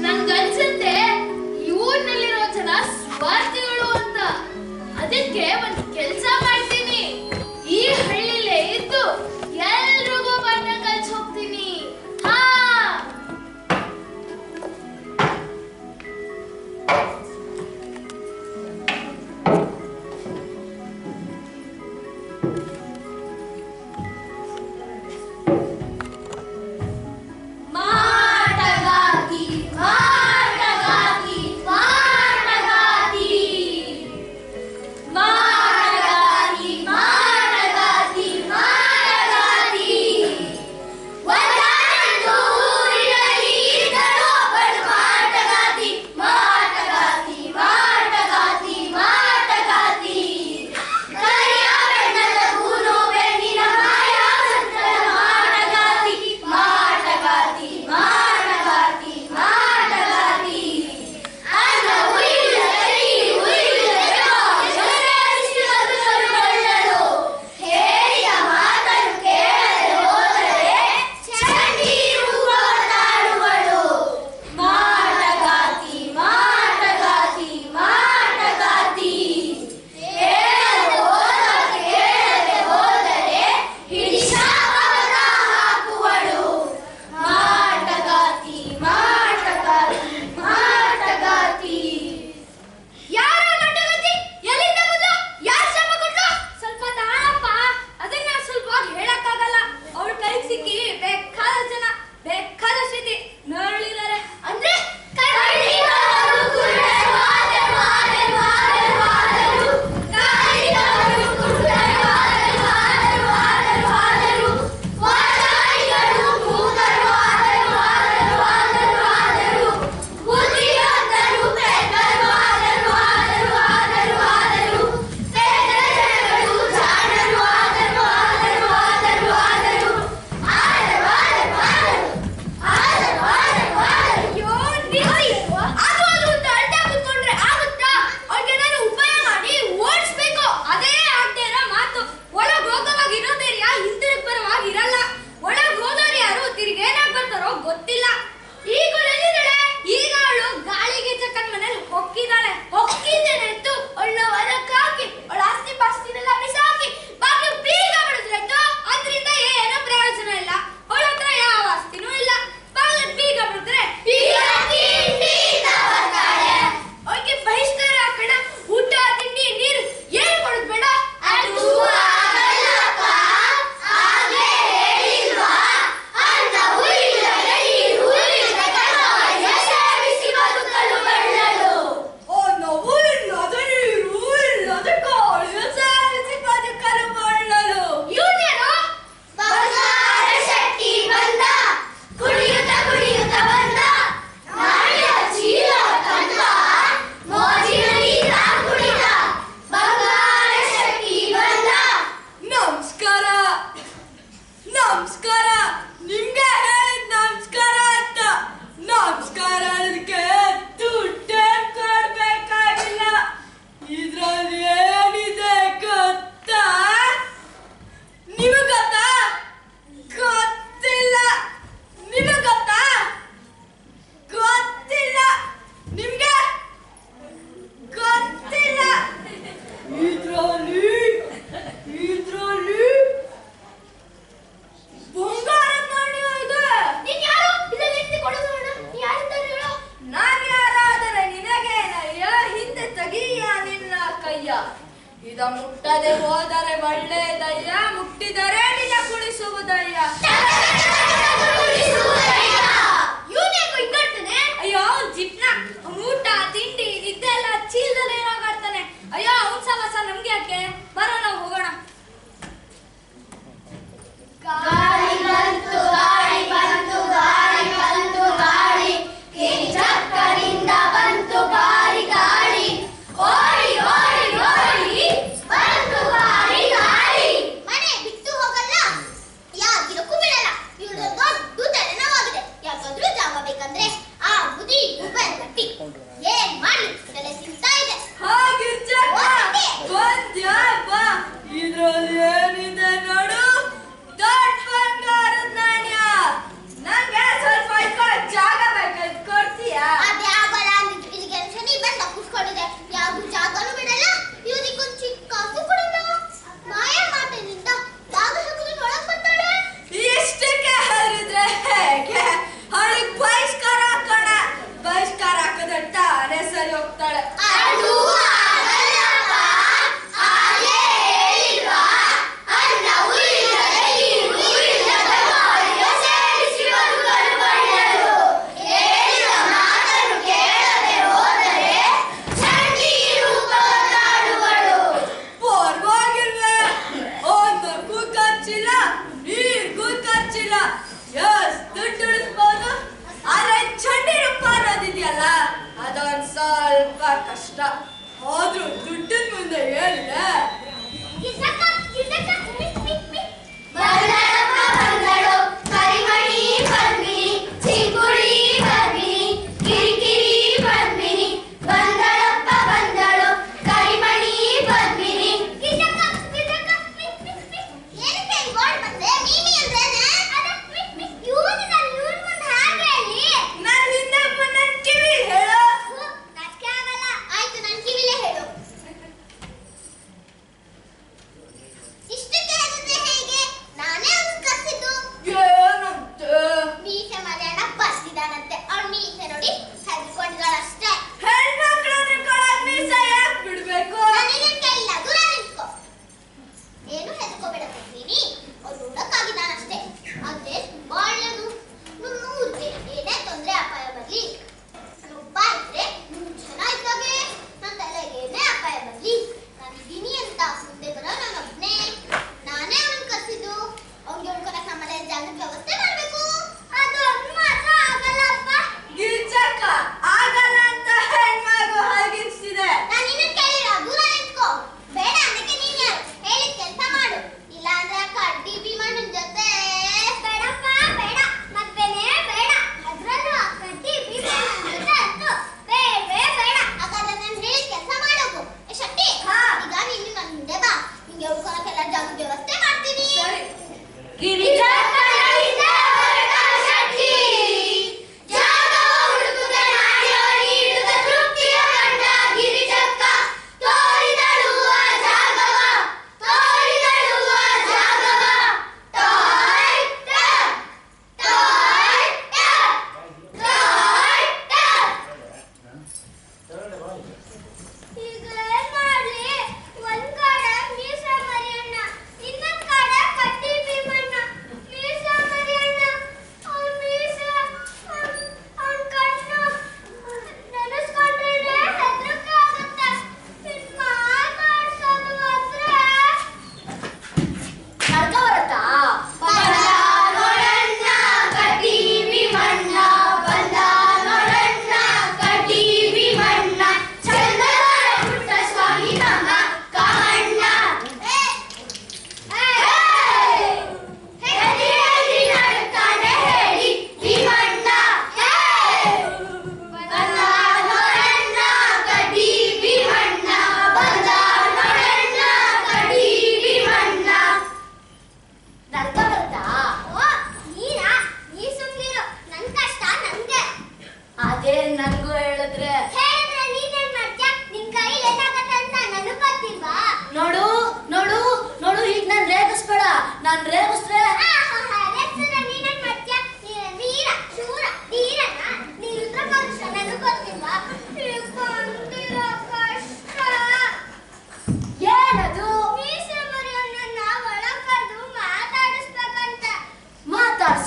ನನ್ಗನ್ಸುತ್ತೆ ಈ ಊರಿನಲ್ಲಿರೋ ಜನ ಸ್ವಾರ್ಥಿಗಳು ಅಂತ. ಅದಕ್ಕೆ ಒಂದು ಕೆಲಸ ಮಾಡ್ತೀನಿ, ಈ ಹಳ್ಳಿಲೇ ಇದ್ದು ಎಲ್ರಿಗೂ ಪಾಠ ಕಲ್ಸಿ ಹೋಗ್ತೀನಿ. ಹಾ,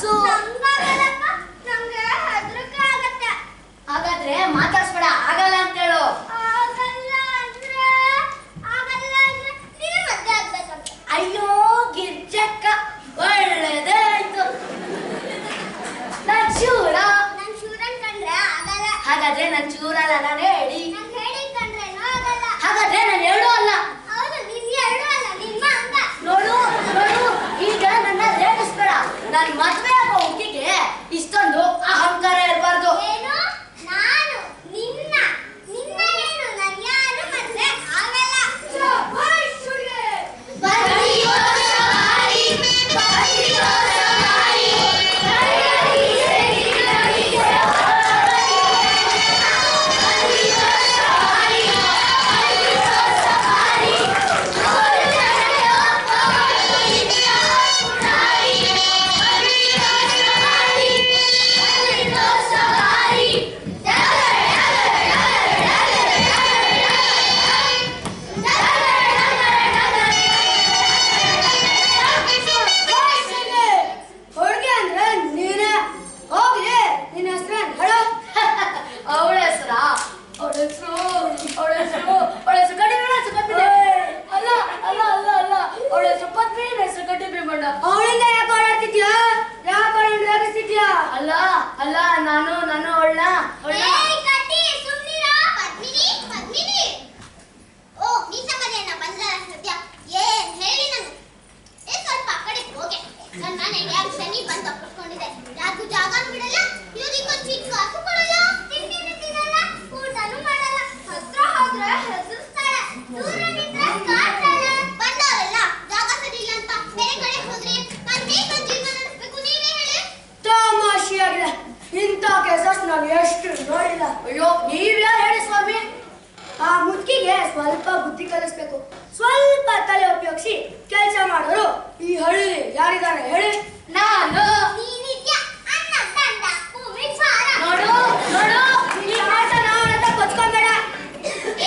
ಹಸು. ನಂಗೆ ಹೆದರಿಕೆ ಆಗತ್ತೆ. ಹಾಗಾದ್ರೆ ಮಾತಾಡ್ಸ್ಬೇಡ, ಆಗಲ್ಲ ಅಂತ ಹೇಳು. ಆಗಲ್ಲ ಅಂದ್ರೆ ನೀನು ಮದ್ವೆ ಆಗ್ಬೇಕಂತ. ಅಯ್ಯೋ ಗಿರ್ಜಕ್ಕ, ಒಳ್ಳೇದೇ ಆಯ್ತು. ನಾನ್ ಶೂರ. ನಾನ್ ಶೂರನ್ ಕಂಡ್ರೆ ಆಗಲ್ಲ. ಹಾಗಾದ್ರೆ ನಾನ್ ಚೂರಲ್ಲ, ನಾನು ಹೇಳಿ. ನಾನ್ ಹೇಳಿ ಕಂಡ್ರೇನೋ ಆಗಲ್ಲ. ಹಾಗಾದ್ರೆ ನಾನು ಎರಡು ಅಲ್ಲ. ಹೌದು, ನಿನ್ ಎರಡು ಅಲ್ಲ, ನಿಮ್ಮ ಅಂಗ. ನೋಡು ನೋಡು, ಈಗ ನನ್ನ ರೇಗಿಸ್ಬೇಡ. ನನ್ ಮದ್ವೆ ಆಗೋ ಹುಡುಗಿಗೆ ಇಷ್ಟೊಂದು ಅಹಂಕಾರ ಇರಬಾರ್ದು. ಏನು? ನಾನು ನಿನ್ನ ಏನು? ನಾನು ಯಾರು ಮದ್ವೆ ಆಗಲ್ಲ. ಅವಳಿಂದ ಯಾಕೆ ಓಡಾಡ್ತಿದ್ಯಾ? ಯಾಕೆ ರೇಗಿಸ್ತಿದ್ಯಾ? ಅಲ್ಲ ಅಲ್ಲ, ನಾನು ಅವಳನ್ನ ಓ ಮೀಸಮನೆಯನ್ನ ಬಂದ ಸದ್ಯ ಏನ್ ಹೇಳಿ ನಾನು ಸ್ವಲ್ಪ ಆ ಕಡೆ ಹೋಗೆ. ನನ್ನ ಮನೆಗೆ ಯಾರು ಶನಿ ಬಂದು ಅಪ್ಪಿಸ್ಕೊಂಡಿದೆ. ಯಾರಿಗೂ ಜಾಗನೂ ಬಿಡಲ್ಲ, ಇವ್ರಿಗೊಂದು ಚಿಕ್ಕ ಹಸು ಕೊಡಲ್ಲ, ತಿಂಡಿನೂ ತಿನ್ನಲ್ಲ, ಊಟನೂ ಮಾಡಲ್ಲ. ಹತ್ರ ಹೋದ್ರೆ ಹೆದರ್ಸ್ತಾಳೆ, ದೂರ ನಿಂತ್ರೆ ಕಾಡ್ತಾಳೆ. ಬಂದವರೆಲ್ಲ ಜಾಗ ಸರಿ ಇಲ್ಲ ಅಂತ ಬೇರೆ ಕಡೆ ಹೋದ್ರೆ ನಾನು ಹೇಗೆ ಜೀವನ ನಡೆಸಬೇಕು ನೀವೇ ಹೇಳಿ. ತಮಾಷೆಯಾಗಿದೆ. ಇಂಥ ಕೆಲಸ ನಾನು ಎಷ್ಟು ನೋಡಿಲ್ಲ. ಅಯ್ಯೋ ನೀವ್ಯಾರು ಹೇಳಿ ಸ್ವಾಮಿ? ಆ ಮುದುಕಿಗೆ ಸ್ವಲ್ಪ ಬುದ್ಧಿ ಕಲಿಸ್ಬೇಕು. ಸ್ವಲ್ಪ ತಲೆ ಉಪಯೋಗಿಸಿ ಕೆಲಸ ಮಾಡೋರು ಈ ಹಳ್ಳಿ ಯಾರಿದ್ದಾರೆ ಹೇಳಿ? ನಾನು. ನೀನಿದ್ಯಾ ಅನ್ನ ತಂಡ ಭೂಮಿ ಭಾರ. ನೋಡು ನೋಡು, ಈ ಮಾತ ನಾವಂತ ಕೊಚ್ಕೊಂಬೇಡ.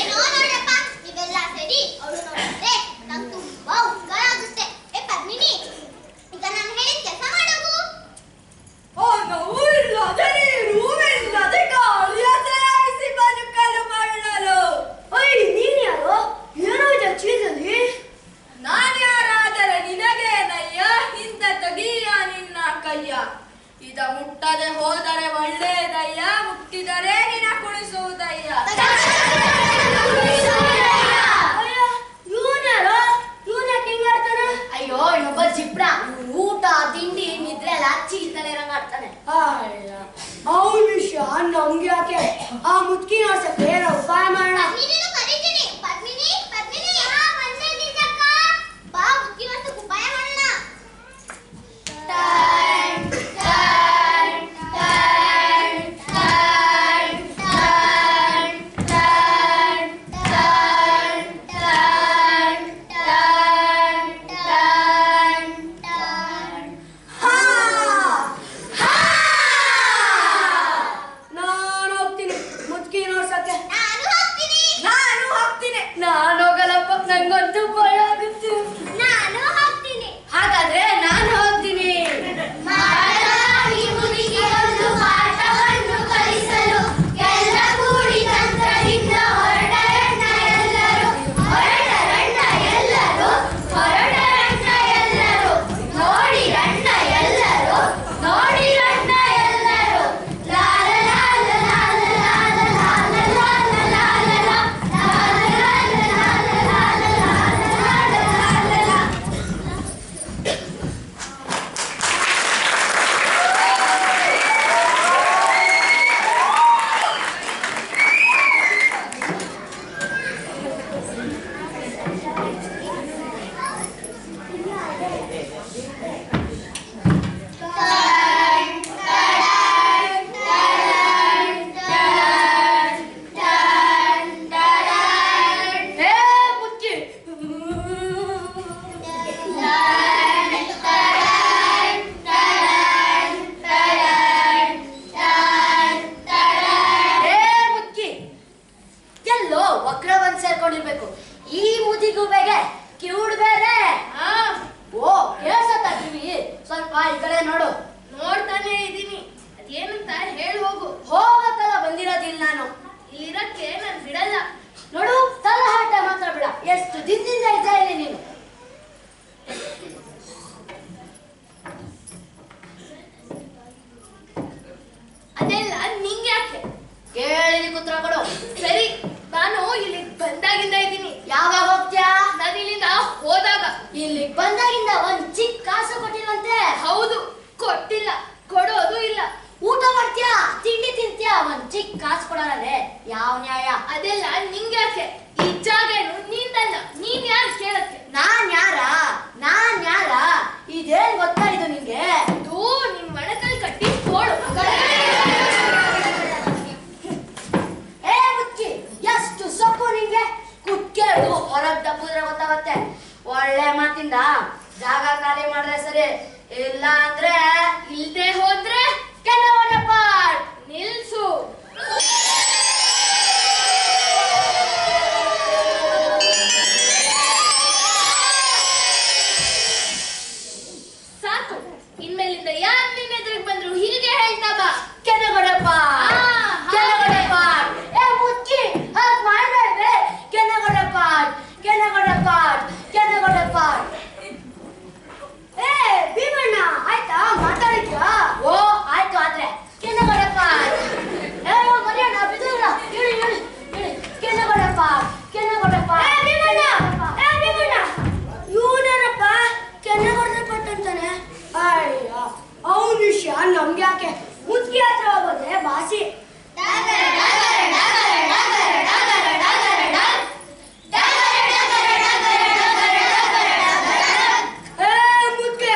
ಏನೋ ನೋಡಪ್ಪ, ಇವೆಲ್ಲ ಸರಿ. ಅವಳು ನೋಡಿದ್ರೆ ನಂಗೆ ತುಂಬಾ ಉಪಕಾರ ಆಗುತ್ತೆ. ಪದ್ಮಿನಿ, ಈಗ ನಾನು ಹೇಳಿದ ಕೆಲಸ ಮಾಡೋದು. ನೀನ್ ಯಾರು? ಏನೋ ಇದೆ ಚೀಸಲ್ಲಿ. ನಾನ್ ಯಾರಾದರೆ ನಿನಗೇನಯ್ಯ? ಹಿಂದ ತೆಗೀಯ ನಿನ್ನ ಕೈಯ. ಇದ ಮುಟ್ಟದೆ ಹೋದರೆ ಒಳ್ಳೇದಯ್ಯ, ಮುಟ್ಟಿದರೆ ನಿನ ಕುಣಿಸುವುದಯ್ಯ. ಅಯ್ಯೋ ಇನ್ನೊಬ್ಬ ಜಿಪ್ರ, ಊಟ ತಿಂಡಿ ನಿದ್ರೆ ಎಲ್ಲ ಚೀಲ್ತಾನೆ ರಂಗಾಡ್ತಾನೆ. ಅವ್ನ ವಿಷಯ ನಮ್ಗೆ ಯಾಕೆ? ಆ ಮುದ್ಕಿ ನೋಡ್ಸಕ್ಕೆ ಏನೋ ಉಪಾಯ ಮಾಡೋಣ. ನೀನು ಕರೀತೀನಿ. ಪದ್ಮಿನಿ, ಪದ್ಮಿನಿ, ಬಂದೆ ನಿಜಕ್ಕ. ಬಾ, ಮುಖ್ಯ ವಸ್ತು ಉಪಾಯ ಮಾಡೋಣ. ನಾನು ಹೋಗ್ತೀನಿ ಮುದ್ಕಿ ನೋಡ್ಸಕ್ಕೆ. ನಾನು ಹೋಗ್ತೀನಿ. ನಾನು ಹೋಗ್ತೀನಿ. ನಾನು ಹೋಗಲ್ಲಪ್ಪ, ನಂಗಂತೂ ಭಯ ಆಗುತ್ತೆ. ನಾನು ಹೋಗ್ತೀನಿ. ಹಾಗಾದ್ರೆ ನಾನು ಹೋಗ್ತೀನಿ. ಮಾಡಲಾಗಿ ಮುದುಕಿಯೊಂದು ಪಾಠವನ್ನು ಕಲಿಸಲು ಎಲ್ಲ ಕೂಡಿ ತಂತ್ರದಿಂದ ಹೊರಟರಣ್ಣ ಎಲ್ಲರೂ, ಹೊರಟರಣ್ಣ ಎಲ್ಲರೂ, ಹೊರಟರಣ್ಣ ಎಲ್ಲರೂ, ನೋಡಿರಣ್ಣ ಎಲ್ಲರೂ, ನೋಡಿರಣ್ಣ ಎಲ್ಲರೂ. ಲಾಲ ಲಾಲ ಲಾಲ ಲಾಲ ಲಾಲ ಲಾಲ ಲಾಲ ಲಾಲ ಲಾಲ ಲಾಲ ಲಾಲ ಲಾಲ ಲಾಲ ಲಾಲ. ಹೇ ಮುದ್ಕಿ, ಹೇ ಮುದ್ಕಿ, ಎಲ್ಲೋ ವಕ್ರ ಬಂದ್ ಸೇರ್ಕೊಂಡಿರ್ಬೇಕು. ಈ ಮುದಿಗುಬೆಗೆ ಕಿವುಡ್ ಬೇರೆ. ಓ ಕೇಳ್ಸತ್ತ ಕಿವಿ? ಸ್ವಲ್ಪ ಈ ಕಡೆ ನೋಡು. ನೋಡು ಬಿಡೋದಿಲ್ಲ ನಾನು. ಇಲ್ಲಿರಕ್ಕೆ ನಾನು ಬಿಡಲ್ಲ. ನೋಡು, ತಲಹಾಟ ಮಾತ್ರ ಬಿಡ. ಎಷ್ಟು ದಿನದಿಂದ ಇದ್ದ ಇಲ್ಲಿ ನೀನು. ಅದೆಲ್ಲ ನಿಂಗೆ ಯಾಕೆ? ಕೇಳಿ ಕೂತ್ರ ಕೊಡು. ಸರಿ, ನಾನು ಇಲ್ಲಿ ಬಂದಾಗಿಂದ ಇದ್ದೀನಿ. ಯಾವಾಗ ಹೋಗ್ತ್ಯಾ? ನಾನು ಇಲ್ಲಿಂದ ಹೋದಾಗ. ಇಲ್ಲಿ ಬಂದಾಗಿಂದ ಒಂದ್ ಚಿಕ್ಕ ಕಾಸು ಕೊಟ್ಟಿಲ್ವಂತೆ. ಹೌದು, ಕೊಟ್ಟಿಲ್ಲ, ಕೊಡೋದು ಇಲ್ಲ. ಊಟ ಮಾಡ್ತ್ಯಾ, ತಿಂಡಿ ತಿಂತ್ಯಾ, ಒಂದ್ ಚಿಕ್ಕ ಕಾಸು ಕೊಡೋಣವೇ? ಯಾವ ನ್ಯಾಯ? ಅದೆಲ್ಲ ನಿಂಗೆ ಯಾಕೆ? ಈ ಜಾಗ ಏನು ನಿಂದಲ್ಲ, ನೀನ್ ಯಾರು ಕೇಳಕ್ಕೆ? ನಾನ್ ಯಾರ? ಇದೇನ್ ಗೊತ್ತಾ ಇದು ನಿಂಗೆ? ಇದು ನಿಮ್ ಮಣಕಲ್ ಕಟ್ಟಿ ತೋಳು. ಏ ಮುಚ್ಚಿ, ಎಷ್ಟು ಸೊಪ್ಪು ನಿಂಗೆ? ಕುತ್ಕೇಳು, ಹೊರಗ್ ದಬ್ಬುದ್ರೆ ಗೊತ್ತಾಗತ್ತೆ. ಒಳ್ಳೆ ಮಾತಿಂದ ಜಾಗ ಖಾಲಿ ಮಾಡಿದ್ರೆ ಸರಿ, ಇಲ್ಲ ಅಂದ್ರೆ ಇಲ್ದೆ ಹೋದ್ರೆ ಕೆಲವರಪ್ಪ ನಿಲ್ಸು. ಸಾಕು, ಇನ್ಮೇಲಿಂದ ಯಾರು ನಿನ್ನ ಎದುರಿಗೆ ಬಂದ್ರು ಹೀಗೆ ಹೇಳ್ತಾ ಬಾ. ಕೆನಗೊಡಪ್ಪ. ಏ ಮುಚ್ಚಿ, ಹಾಗ್ ಮಾಡ್ಬೇಡ್ವೆ. ಕೆನಗೊಡಪ್ಪ. ಏ ಭೀಮಣ್ಣ, ಆಯ್ತಾ ಮಾತಾಡಿದ್ಯಾ? ಓ ಆಯ್ತು, ಆದ್ರೆ ಕೆನಗೊಡಪ್ಪ. ಏ ಮರಿಯಣ್ಣ, ಬಿದ್ದೋಗ್ಲ. ಹೇಳಿ ಕೆನಗೊಡಪ್ಪ. ಏ ಭೀಮಣ್ಣ, ಇವನಪ್ಪ ಕೆನಗೊಡಪಟ್ಟಂತಾನೆ. ಅಯ್ಯ, ಅವನ ವಿಷಯ ನಮ್ಗೆ ಯಾಕೆ? ಮುಚ್ಕಿ ಹತ್ರ ಹೋಗೋದೆ ಬಾಸಿ. ಮುಚ್ಕೆ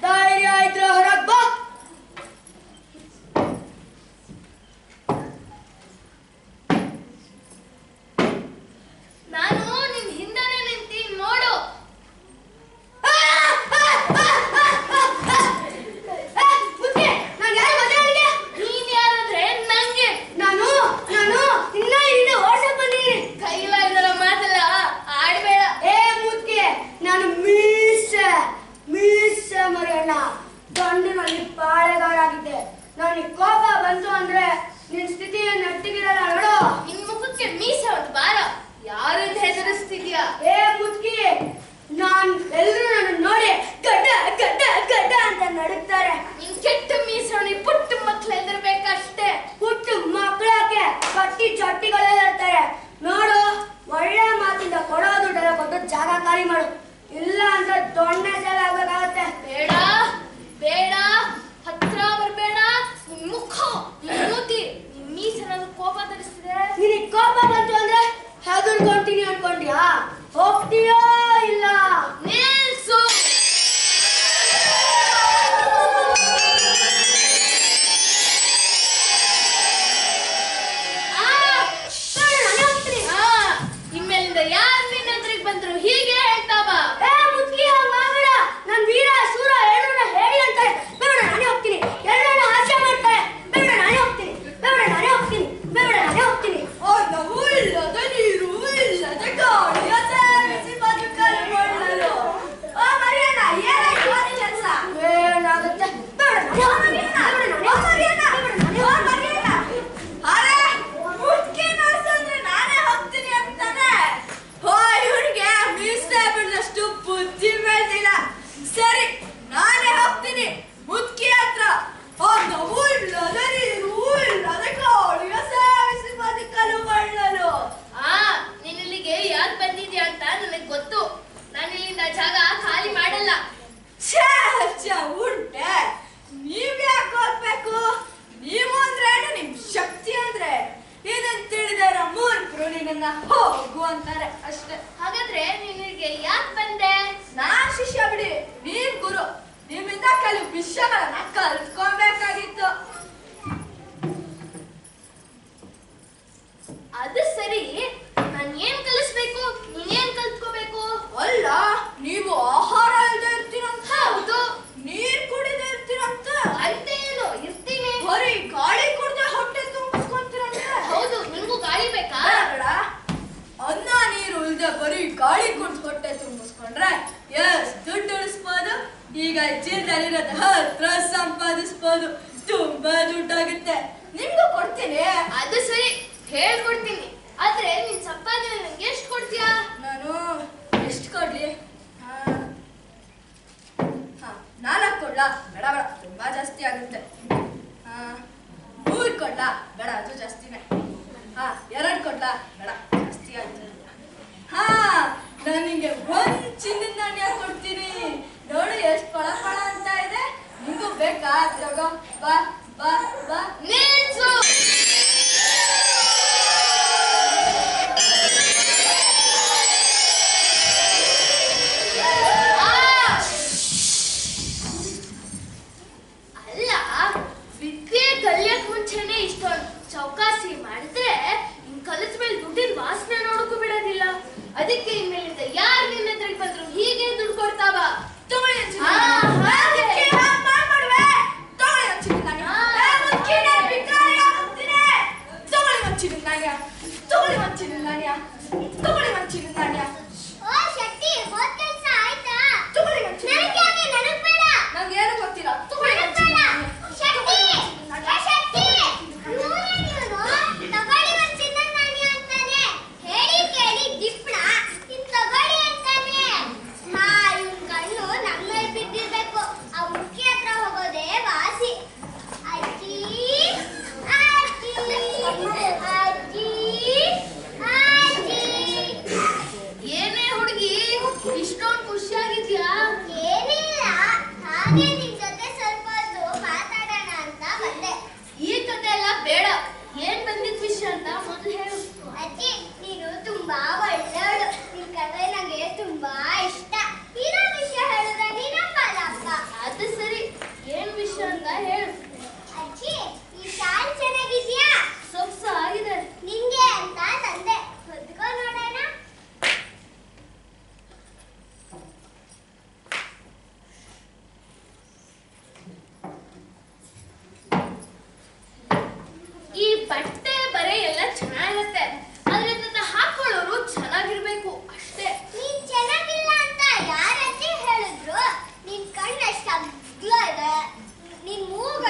ಧೈರ್ಯ ಇದ್ರೆ ಹೊರಗ್ ಬಾ. ನಾನು ನಿನ್ ಹಿಂದನೆ ನಿಂತೀನಿ ನೋಡು. ಮುಚ್ಕೆ, ನಾನು ಯಾರು ಗೊತ್ತಾ ನಿನಗೆ? ನೀನ್ ಯಾರಂದ್ರೆ ನಂಗೆ. ನಾನು ಇನ್ನ ಇಲ್ಲಿಂದ ಓಡ್ಸಕ್ ಬಂದಿದ್ದೀನಿ. ಕೈಲಾಗಿರೋ ಮಾತೆಲ್ಲ ಆಡ್ಬೇಡ. ಏ ಮುಚ್ಕೆ, ನಾನು ಮೀಸೆ ಮರಿಯಣ್ಣ, ಗಂಡಿನಲ್ಲಿ ಪಾಳೆಗಾರಾಗಿದ್ದೆ. ನನಗೆ ಕೋಪ ಬಂತು ಅಂದ್ರೆ ನಿನ್ ಸ್ಥಿತಿ ನೆಟ್ಟಿಗಿರಲ್ಲ ನೋಡು. ನಿನ್ ಮುಖಕ್ಕೆ ಮೀಸೆ ಒಂದು ಬಾರ. ಯಾರಿಂದ ಹೆದರಿಸ್ತಿದ್ಯಾ? ಏ ಮುಚ್ಕಿ, ಎಲ್ಲರೂ ನನ್ನ ನೋಡಿ ಗಡ್ಡ ಅಂತ ನಡುಕ್ತಾರೆ. ನಿನ್ ಕೆಟ್ಟ ಮೀಸೆ ಪುಟ್ಟ ಮಕ್ಳು ಹೆದರ್ಬೇಕಷ್ಟೇ. ಪುಟ್ಟ ಮಕ್ಕಳಕ್ಕೆ ಕಟ್ಟಿ ಚಟ್ಟಿಗಳೆಲ್ಲ ಇರ್ತಾರೆ ನೋಡು. ಒಳ್ಳೆ ಮಾತಿಂದ ಕೊಡೋ ದುಡ್ಡೆಲ್ಲ ಕೊಟ್ಟು ಜಾಗ ಖಾಲಿ ಮಾಡು, ಇಲ್ಲ ಅಂದ್ರೆ ದೊಣ್ಣೆ ಸೇವೆ ಆಗ್ಬೇಕಾಗತ್ತೆ. ಬೇಡ, ಹತ್ರ ಬರ್ಬೇಡ. ನಿನ್ ಮುಖ, ನಿನ್ ಮೂತಿ, ನಿನ್ ಮೀಸೆ ನನ್ನ ಕೋಪ ತರಿಸ್ತಿದೆ. ನಿನಗೆ ಕೋಪ ಬಂತು ಅಂದ್ರೆ ಹೆದರ್ಕೊಂತೀನಿ ಅನ್ಕೊಂಡ್ಯಾ? ಹೋಗ್ತೀಯೋ ಇಲ್ಲ? ನಿಲ್ಸು. ಇನ್ಮೇಲಿಂದ ಯಾರು ನಿನ್ನ ಎದುರಿಗೆ ಬಂದ್ರು ಹೀಗೆ ಹೇಳ್ತಾ ಬಾ. ಏ ಮುಚ್ಕಿ, ಹಂಗ್ ಮಾಡ್ಬೇಡ. ನನ್ ವೀರ ಶೂರ ಎಲ್ಲರನ್ನ ಹೇಳಿ ಅಂತಾರೆ. ಬೇಡ, ನಾನೇ ಹೋಗ್ತೀನಿ. ಎಲ್ಲರನ್ನ ಹಾಸ್ಯ ಮಾಡ್ತಾರೆ. ಬೇಡ, ನಾನೇ ಹೋಗ್ತೀನಿ. ಅನ್ನವೂ ಇಲ್ಲದ ನೀರು ಇಲ್ಲದ ಗಾಳಿಯ ಸೇವಿಸಿ ಬದುಕಲು ಕೊಳ್ಳಲು. ಮರಿಯಣ್ಣ, ಏನಾಯ್ತು ನಿನ್ನ ಕೆಲಸ? ಏನಾಗುತ್ತೆ? ಬೇಡ, ನಾನೇ ಅರೆ, ಮುಟ್ಕಿ ನೋಡ್ಸಂದ್ರೆ ನಾನೇ ಹೋಗ್ತೀನಿ ಅಂತಾನೆ. ಇವ್ರಿಗೆ ಮೀಸೆ ಬಿಡದಷ್ಟು ಬುದ್ಧಿ ಬೆಳೆದಿಲ್ಲ. ಸರಿ, ನಾನೇ ಹೋಗ್ತೀನಿ ಮುದ್ಕಿ ಹತ್ರ. ಅನ್ನವೂ ಇಲ್ಲದ ನೀರು ಇಲ್ಲದ ಗಾಳಿಯ ಸೇವಿಸಿ ಬದುಕಲು ಕೊಳ್ಳಲು. ನೀನ್ ಇಲ್ಲಿಗೆ ಯಾಕೆ ಬಂದಿದ್ಯಾ ಅಂತ ನನಗೆ ಗೊತ್ತು. ನಾನು ಇಲ್ಲಿಂದ ಜಾಗ ಖಾಲಿ ಮಾಡಲ್ಲ. ಉಂಟೆ, ನೀವ್ ಯಾಕೆ ಹೋಗ್ಬೇಕು? ನೀವು ಅಂದ್ರೆ ನಿಮ್ ಶಕ್ತಿ ಅಂದ್ರೆ ಇದನ್ ತಿಳಿದಾರ ಮೂರ್ಖರು ನಿನ್ನ ಹೋಗು ಅಂತಾರೆ ಅಷ್ಟೇ. ಹಾಗಾದ್ರೆ ನಿನಗೆ ಯಾಕೆ ಬಂದೆ? ನಾನ್ ಶಿಷ್ಯ ಬಿಡಿ, ನೀವ್ ಗುರು. ನಿಮ್ಮಿಂದ ಕೆಲವು ವಿಷಯಗಳನ್ನ ಕಲ್ತ್ಕೊಬೇಕಾಗಿತ್ತು. ಅದು ಸರಿ, ನಾನ್ ಏನ್ ಕಲಿಸ್ಬೇಕು? ನೀನೇನ್ ಕಲ್ತ್ಕೋಬೇಕು? ಅಲ್ಲ, ನೀವು ಆಹಾರ ಇಲ್ದೇ ಇರ್ತೀರಂತ. ಹೌದು. ನೀರ್ ಕುಡಿದೇ ಇರ್ತೀರಂತ. ಅಂತ ಏನು ಇರ್ತೀನಿ. ಬರೀ ಗಾಳಿ ಕುಡ್ದೆ ಹೊಟ್ಟೆ ತುಂಬಿಸ್ಕೊಂತೀರಂತ. ಹೌದು, ನಿಂಗೂ ಗಾಳಿ ಬೇಕಾ? ಬೇಡ, ಅನ್ನ ನೀರು ಇಲ್ದೆ ಬರೀ ಗಾಳಿ ಕುಡ್ದು ಹೊಟ್ಟೆ ತುಂಬಿಸ್ಕೊಂಡ್ರೆ ಎಷ್ಟು ದುಡ್ಡು ಉಳಿಸ್ಬೋದು? ಈಗ ಜೀವನದಲ್ಲಿರೋದು ಹತ್ರ ಸಂಪಾದಿಸ್ಬೋದು. ತುಂಬಾ ದುಡ್ಡಾಗುತ್ತೆ. ನಿಮ್ಗೂ ಕೊಡ್ತೀನಿ. ಅದು ಸರಿ, ಹೇಳ್ಕೊಡ್ತೀನಿ. ಆದ್ರೆ ನಿನ್ ಸಂಪಾದನೆ ನಂಗೆ ಎಷ್ಟು ಕೊಡ್ತೀಯಾ? ನಾನು ಎಷ್ಟು ಕೊಡ್ಲಿ? 4 ಕೊಡ್ಲಾ? ಬೇಡ ಬೇಡ, ತುಂಬಾ ಜಾಸ್ತಿ ಆಗುತ್ತೆ. 3 ಕೊಡ್ಲಾ? ಬೇಡ, ಅದು ಜಾಸ್ತಿನೇ. 2 ಕೊಡ್ಲಾ? ಬೇಡ, ಜಾಸ್ತಿ ಆಯ್ತು. ನಾನು ನಿಂಗೆ 1 ಚಿನ್ನದ ನಾಣ್ಯ ಕೊಡ್ತೀನಿ. ನೋಡು ಎಷ್ಟು ಪಳ ಪಳ ಅಂತ ಇದೆ. ನಿಂಗೂ ಬೇಕಾ? ತಗೋ, ಬಾ ಬಾ ಬಾ. ನಿಲ್ಸು. ಅಲ್ಲ, ವಿದ್ಯೆ ಕಲಿಯಕ್ ಮುಂಚೆನೆ ಇಷ್ಟೊಂದು ಚೌಕಾಸಿ ಮಾಡಿದ್ರೆ ಇನ್ ಕಲಿಸ್ಮೇಲೆ ದುಡ್ಡಿನ ವಾಸನೆ ನೋಡಕ್ಕೂ ಬಿಡೋದಿಲ್ಲ. ಅದಕ್ಕೆ ಇನ್ಮೇಲಿಂದ ಯಾರು ನಿನ್ನ ಎದುರಿಗೆ ಬಂದ್ರು ಹೀಗೆ ದುಡ್ಡು ಕೊಡ್ತಾವ. ನಂಗೇನು ಗೊತ್ತಿಲ್ಲ. ಏನೇ ಹುಡುಗಿ ಇಷ್ಟೊಂದು ಖುಷಿಯಾಗಿದ್ಯಾ? ಏನಿಲ್ಲ, ಹಾಗೆ ನಿನ್ ಜೊತೆ ಸ್ವಲ್ಪ ಹೊತ್ತು ಮಾತಾಡೋಣ ಅಂತ ಬಂದೆ. ಈ ಕತೆ ಎಲ್ಲ ಬೇಡ, ಏನ್ ಬಂದಿದ್ ವಿಷಯ ಅಂತ ಮೊದಲು ಹೇಳು. ಅಜ್ಜಿ, ನೀನು ತುಂಬಾ ಒಳ್ಳೆಯವಳು. ನಿನ್ ಕಥೆ ನಂಗೆ ತುಂಬಾ ಇಷ್ಟ. ಇರೋ ವಿಷಯ ಹೇಳಿದ್ರೆ ನೀನಪ್ಪಲ್ಲಪ್ಪ. ಅದು ಸರಿ, ಏನ್ ವಿಷಯ ಅಂತ ಹೇಳು. ಅಜ್ಜಿ, ಈ ಶಾಲ್ ಚೆನ್ನಾಗಿದ್ಯಾ? ಸೊಗಸಾಗಿದೆ. ನಿಂಗೆ ಅಂತ ತಂದೆ. ಹೊದ್ಕೋ ನೋಡೋಣ. ಈ ಬಟ್ಟೆ ಬರೆ ಎಲ್ಲ ಚೆನ್ನಾಗಿರುತ್ತೆ, ಆದ್ರೆ ಅದನ್ನ ಹಾಕೊಳ್ಳೋರು ಚೆನ್ನಾಗಿರ್ಬೇಕು ಅಷ್ಟೇ. ನೀನ್ ಚೆನ್ನಾಗಿಲ್ಲ ಅಂತ ಯಾರಜ್ಜಿ ಹೇಳಿದ್ರು? ನಿನ್ ಕಣ್ಣಷ್ಟು ಅಗ್ಲ ಇದೆ, ನಿನ್ ಮೂಗ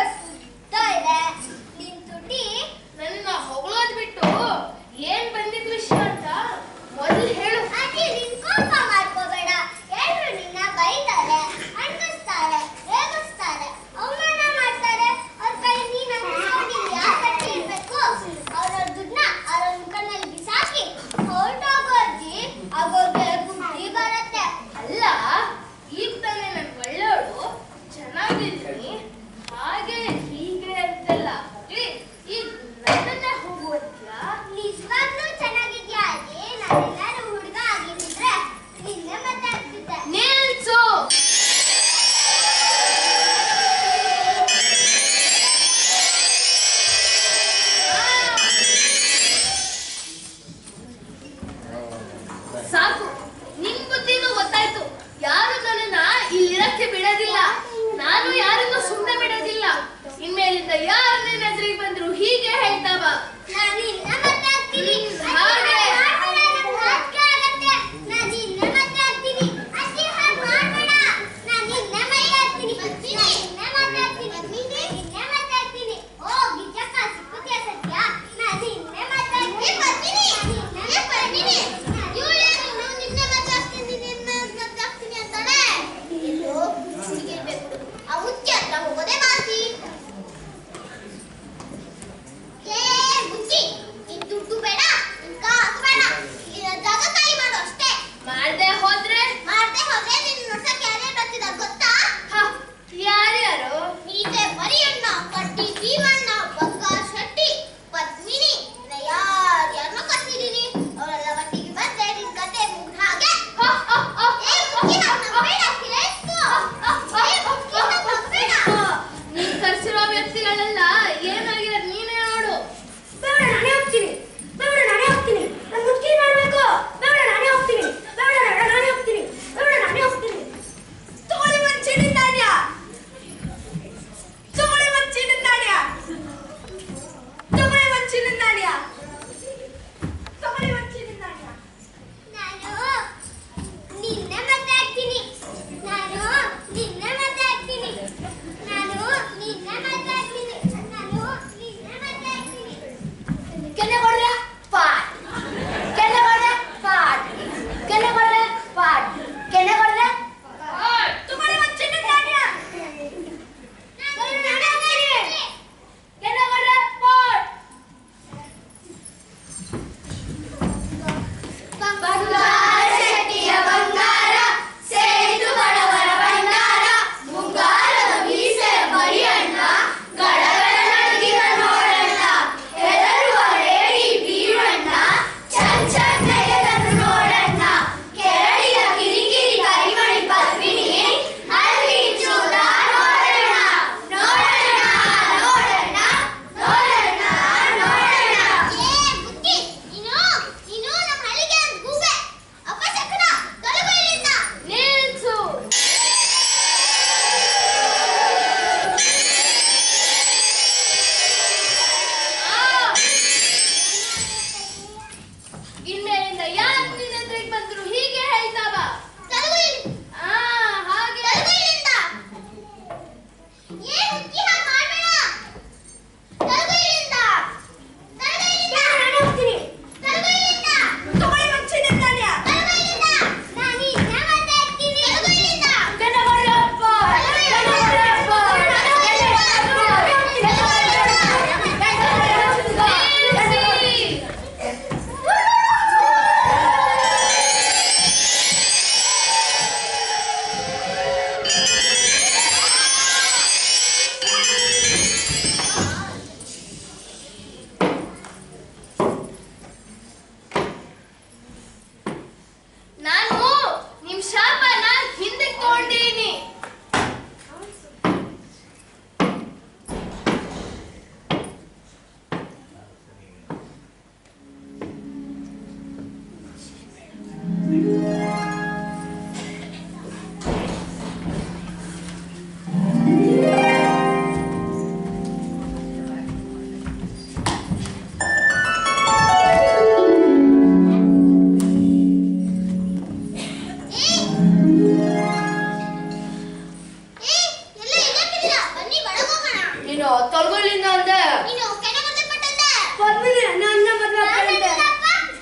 ನೀನು ತೊಳಗೊಳ್ಳಿಂದ ಅಂದೆ. ನೀನು ಕೆಣಗದೆ ಪಟ್ಟಂದೆ. ಪದ್ಮಿನಿ ನನ್ನ ಮದುವೆ ಆಗ್ತಾನಂತೆ.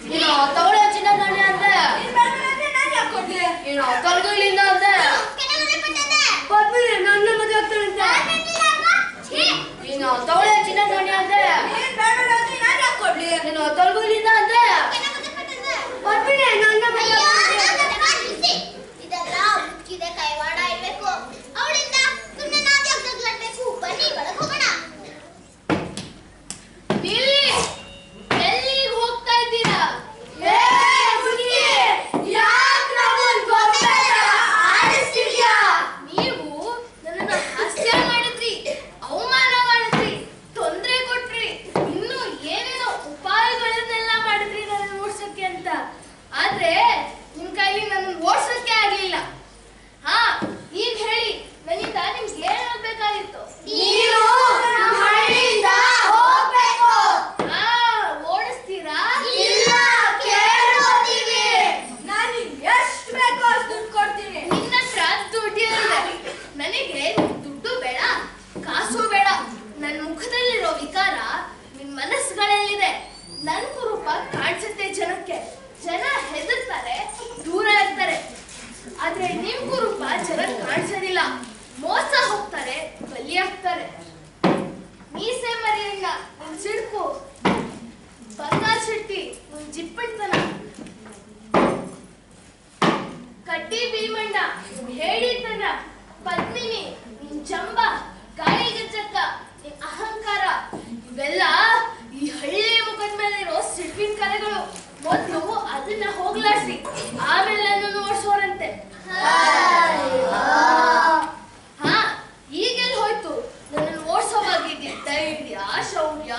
ನೀನು ತಗೊಳ್ಳಿ ಚಿನ್ನ ನಾಣ್ಯ ಅಂದೆ. ನೀನು ತೊಳಗೊಳ್ಳಿಂದ ಅಂದೆ. ಕೆಣಗದೆ ಪಟ್ಟಂದೆ. ಪದ್ಮಿನಿ ನನ್ನ ಮದುವೆ ಆಗ್ತಾನಂತೆ. ನೀನು ತಗೊಳ್ಳಿ ಚಿನ್ನ ನಾಣ್ಯ ಅಂದೆ. ನೀನು ತೊಳಗೊಳ್ಳಿಂದ ಅಂದೆ. ಕೆಣಗದೆ ಪಟ್ಟಂದೆ. ಪದ್ಮಿನಿ ನನ್ನ ಮದುವೆ ಅಯ್ಯೋ, ಆಗ್ತಾನಂತೆ. ನಿಲ್ಲಿಸಿ. ಇದೆಲ್ಲ ಮುಚ್ಚಿದೆ ಕೈವಾಡ ಇರ್ಬೇಕು. ಅವಳಿಂದ ಸುಮ್ಮನೆ ನಾವ್ಯಾಕೆ ಜಗಳಾಡ್ಬೇಕು? ಬನ್ನಿ ಒಳಗೆ ಹೋಗೋಣ. ನಿಲ್ಲಿ. ಎಲ್ಲಿಗೆ ಹೋಗ್ತಾ ಇದ್ದೀರಾ? ಏ ಹುಡುಗಿ, ಯಾಕ್ ನಮ್ಮನ್ ಗೊಂಬೆ ತರ ಆಡಿಸ್ತಿದ್ಯಾ? ನೀವು ನನ್ನನ್ನು ಹಾಸ್ಯ ಮಾಡಿದ್ರಿ, ಅವಮಾನ ಮಾಡಿದ್ರಿ, ತೊಂದರೆ ಕೊಟ್ರಿ, ಇನ್ನು ಏನೇನೋ ಉಪಾಯಗಳನ್ನೆಲ್ಲ ಮಾಡಿದ್ರಿ ನನ್ನನ್ನು ಓಡ್ಸಕ್ಕೆ ಅಂತ. ಆದ್ರೆ ನಿಮ್ ಕೈಲಿ ನನ್ನನ್ನು ಓಡ್ಸಕ್ಕೆ ಆಗ್ಲಿಲ್ಲ. ಹಾ, ಈಗ ಹೇಳಿ, ನನ್ನಿಂದ ನಿಮ್ಗೆ ಏನಾಗ್ಬೇಕಾಗಿತ್ತು? ನೀನು ನಮ್ಮ ಹಳ್ಳಿಯಿಂದ ಹೋಗ್ಬೇಕು. ಹಾ, ಓಡಿಸ್ತೀರಾ? ಇಲ್ಲ, ಕೇಳೋದಿವಿ. ನಾನು ಎಷ್ಟು ಬೇಕೋ ಅಷ್ಟು ದುಡ್ಡು ಕೊಡ್ತೀನಿ. ನಿನ್ನ ಹತ್ರ ದುಡ್ಡಿದೆ, ನನಗೆ ದುಡ್ಡು ಬೇಡ, ಕಾಸು ಬೇಡ. ನನ್ನ ಮುಖದಲ್ಲಿರೋ ವಿಕಾರ ನಿನ್ ಮನಸ್ಸುಗಳಲ್ಲಿದೆ. ನನ್ ಕುರುಪ ಕಾಣಿಸುತ್ತೆ ಜನಕ್ಕೆ, ಜನ ಹೆದರ್ತಾರೆ, ದೂರ ಇರ್ತಾರೆ. ಆದ್ರೆ ನಿಮ್ ಕುರುಪ ಜನ ಕಾಣಿಸೋದಿಲ್ಲ, ಮೋಸ ಹೋಗ್ತಾರೆ, ಬಲಿಯಾಗ್ತಾರೆ. ಮೀಸೆ ಮರಿಯಣ್ಣ, ನಿನ್ ಸಿಡ್ಕು, ಬಂಗಾರ ಶೆಟ್ಟಿ, ನಿನ್ ಜಿಪ್ಪಣ್ತನ, ಕಡ್ಡಿ ಭೀಮಣ್ಣ, ನಿನ್ ಹೇಳಿತನ, ಪದ್ಮಿನಿ, ನಿನ್ ಜಂಬ, ಗಾಳಿಗಜ್ಜಕ್ಕ, ನಿನ್ ಅಹಂಕಾರ, ಇವೆಲ್ಲ ಈ ಹಳ್ಳಿ ಮುಖದ ಮೇಲೆ ಇರೋ ಸಿಡ್ಪಿನ ಕಲೆಗಳು. ಮೊದಲು ಅದನ್ನ ಹೋಗ್ಲಾಡ್ಸಿ, ಆಮೇಲೆ ನನ್ನನ್ನು ಓಡಿಸೋರಂತೆ. ಹಾ, ಈಗೆಲ್ಲ ಹೋಯ್ತು ನನ್ನನ್ನು ಓಡಿಸೋವಾಗಿದ್ದ ಧೈರ್ಯ, ಶೌರ್ಯ,